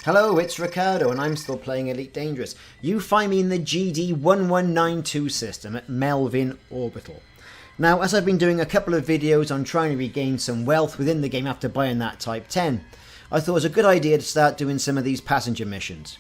Hello, it's Ricardo and I'm still playing Elite Dangerous. You find me in the GD1192 system at Smeaton Orbital. Now, as I've been doing a couple of videos on trying to regain some wealth within the game after buying that Type 10, I thought it was a good idea to start doing some of these passenger missions.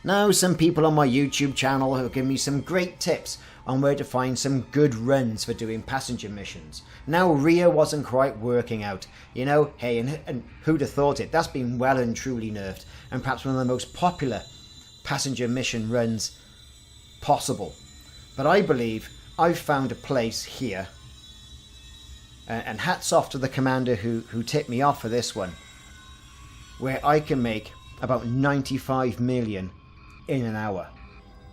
Now, some people on my YouTube channel have given me some great tips on where to find some good runs for doing passenger missions. Now, Rio wasn't quite working out. You know, hey, and who'd have thought it? That's been well and truly nerfed, and perhaps one of the most popular passenger mission runs possible. But I believe I've found a place here, and hats off to the commander who tipped me off for this one, where I can make about 95 million in an hour.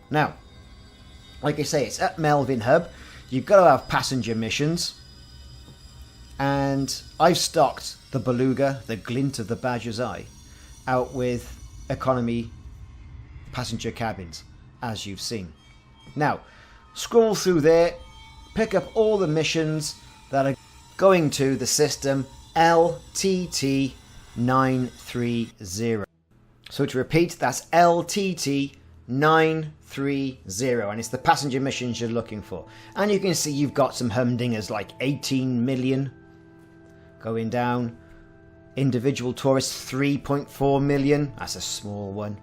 Now, like I say, it's at Melvin Hub. You've got to have passenger missions. And I've stocked the Beluga, the glint of the Badger's Eye, out with economy passenger cabins, as you've seen. Now, scroll through there, pick up all the missions that are going to the system LTT930. So to repeat, that's LTT930, and it's the passenger missions you're looking for. And you can see you've got some humdingers like 18 million going down. Individual tourists 3.4 million. That's a small one.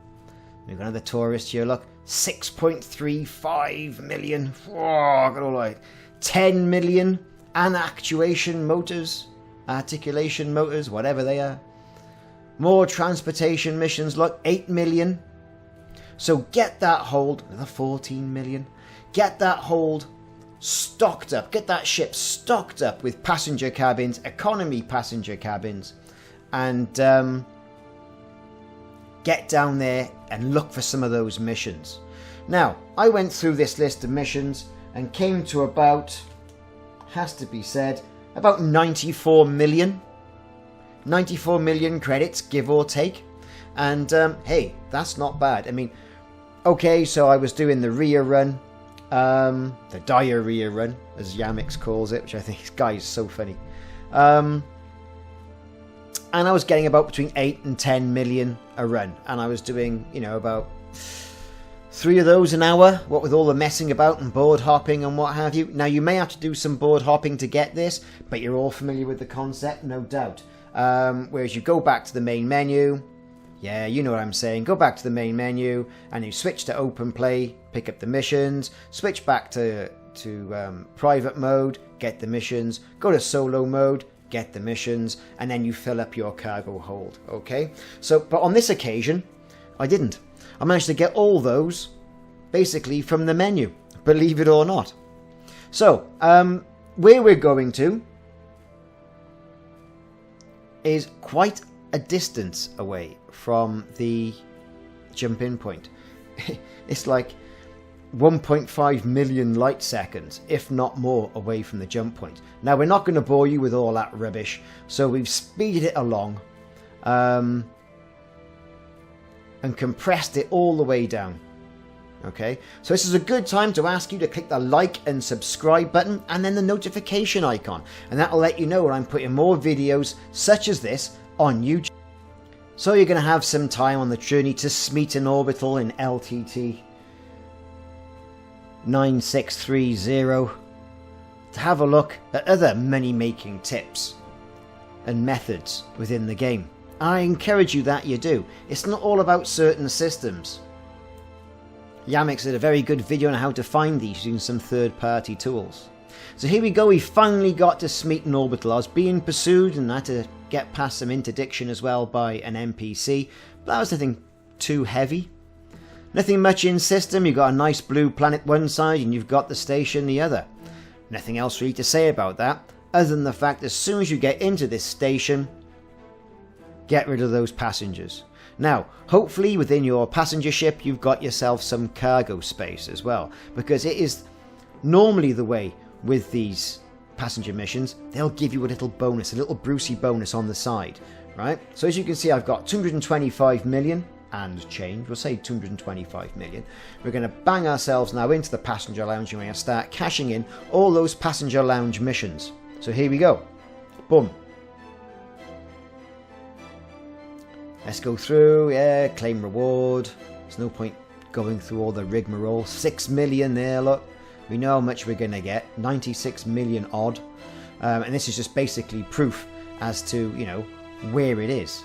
We've got another tourist here, look, 6.35 million. Whoa, got all like 10 million. And articulation motors, whatever they are. More transportation missions, look, 8 million. So get that hold, another 14 million. Get that hold stocked up, get that ship stocked up with passenger cabins, economy passenger cabins, and get down there and look for some of those missions. Now, I went through this list of missions and came to about, has to be said, about 94 million. 94 million credits, give or take. And hey, that's not bad. I mean, okay, so I was doing the Ria run, the diarrhea run, as Yamix calls it, which I think this guy is so funny. And I was getting about between 8 and 10 million a run. And I was doing, you know, about 3 of those an hour, what with all the messing about and board hopping and what have you. Now, you may have to do some board hopping to get this, but you're all familiar with the concept, no doubt. Whereas you go back to the main menu, yeah, you know what I'm saying, go back to the main menu and you switch to open play, pick up the missions, switch back to private mode, get the missions, go to solo mode, get the missions, and then you fill up your cargo hold, okay? So, but on this occasion, I didn't. I managed to get all those basically from the menu, believe it or not. So, where we're going to is quite a distance away from the jump-in point. It's like 1.5 million light seconds, if not more, away from the jump point. Now, we're not going to bore you with all that rubbish, so we've speeded it along and compressed it all the way down. Okay, so this is a good time to ask you to click the like and subscribe button and then the notification icon, and that will let you know when I'm putting more videos such as this on YouTube. So you're going to have some time on the journey to Smeaton Orbital in LTT 9630 to have a look at other money making tips and methods within the game. I encourage you that you do. It's not all about certain systems. Yamix did a very good video on how to find these using some third-party tools. So here we go, we finally got to Smeaton Orbital. I was being pursued and I had to get past some interdiction as well by an NPC, but that was nothing too heavy. Nothing much in system, you've got a nice blue planet one side and you've got the station the other. Nothing else really to say about that, other than the fact as soon as you get into this station, get rid of those passengers. Now, hopefully within your passenger ship you've got yourself some cargo space as well, because it is normally the way with these passenger missions, they'll give you a little bonus, a little Brucey bonus on the side, right? So as you can see, I've got 225 million and change, we'll say 225 million. We're going to bang ourselves now into the passenger lounge and we're going to start cashing in all those passenger lounge missions. So here we go. Boom. Let's go through, yeah, claim reward. There's no point going through all the rigmarole. 6 million there, look. We know how much we're going to get. 96 million odd. And this is just basically proof as to, you know, where it is.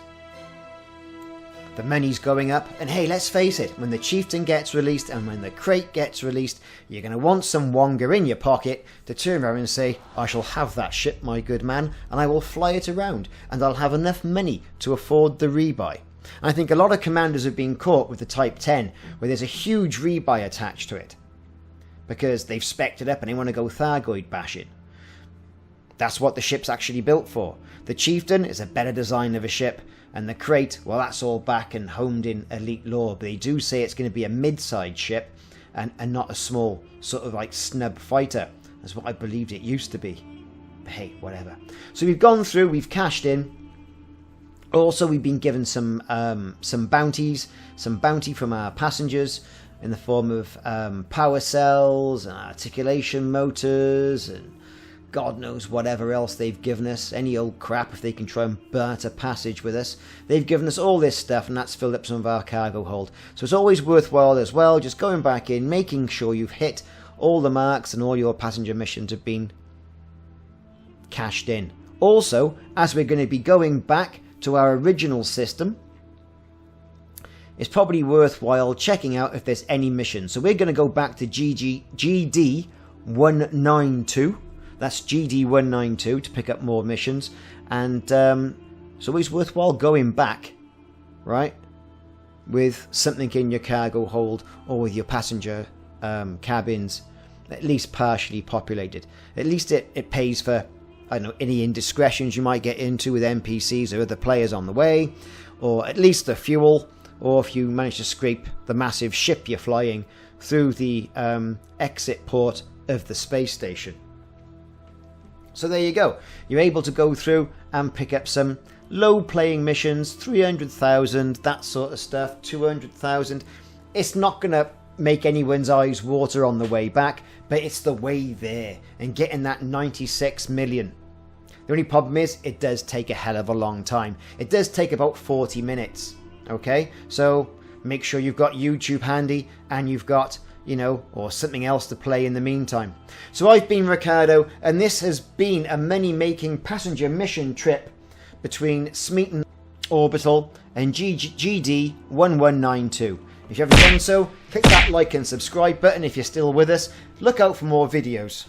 The money's going up. And hey, let's face it, when the Chieftain gets released and when the crate gets released, you're going to want some wonga in your pocket to turn around and say, I shall have that ship, my good man, and I will fly it around, and I'll have enough money to afford the rebuy. And I think a lot of commanders have been caught with the Type 10, where there's a huge rebuy attached to it, because they've spec'd it up and they want to go Thargoid bashing. That's what the ship's actually built for. The Chieftain is a better design of a ship, and the crate, well, that's all back and homed in Elite lore, but they do say it's going to be a mid-sized ship and not a small sort of like snub fighter. That's what I believed it used to be. But hey, whatever. So we've gone through, we've cashed in. Also, we've been given some bounties, some bounty from our passengers in the form of power cells and articulation motors and God knows whatever else they've given us. Any old crap if they can try and barter passage with us. They've given us all this stuff, and that's filled up some of our cargo hold. So it's always worthwhile as well, just going back in, making sure you've hit all the marks and all your passenger missions have been cashed in. Also, as we're going to be going back to our original system, it's probably worthwhile checking out if there's any missions. So we're going to go back to GD 192. That's GD 192 to pick up more missions. And it's always worthwhile going back, right, with something in your cargo hold or with your passenger cabins at least partially populated. At least it pays for, I don't know, any indiscretions you might get into with NPCs or other players on the way, or at least the fuel, or if you manage to scrape the massive ship you're flying through the exit port of the space station. So there you go. You're able to go through and pick up some low playing missions, 300,000, that sort of stuff, 200,000. It's not going to make anyone's eyes water on the way back, but it's the way there and getting that 96 million. The only problem is it does take a hell of a long time. It does take about 40 minutes. Okay, so make sure you've got YouTube handy and you've got, you know, or something else to play in the meantime. So I've been Ricardo, and this has been a money-making passenger mission trip between Smeaton Orbital and GD 1192. If you haven't done so, click that like and subscribe button if you're still with us. Look out for more videos.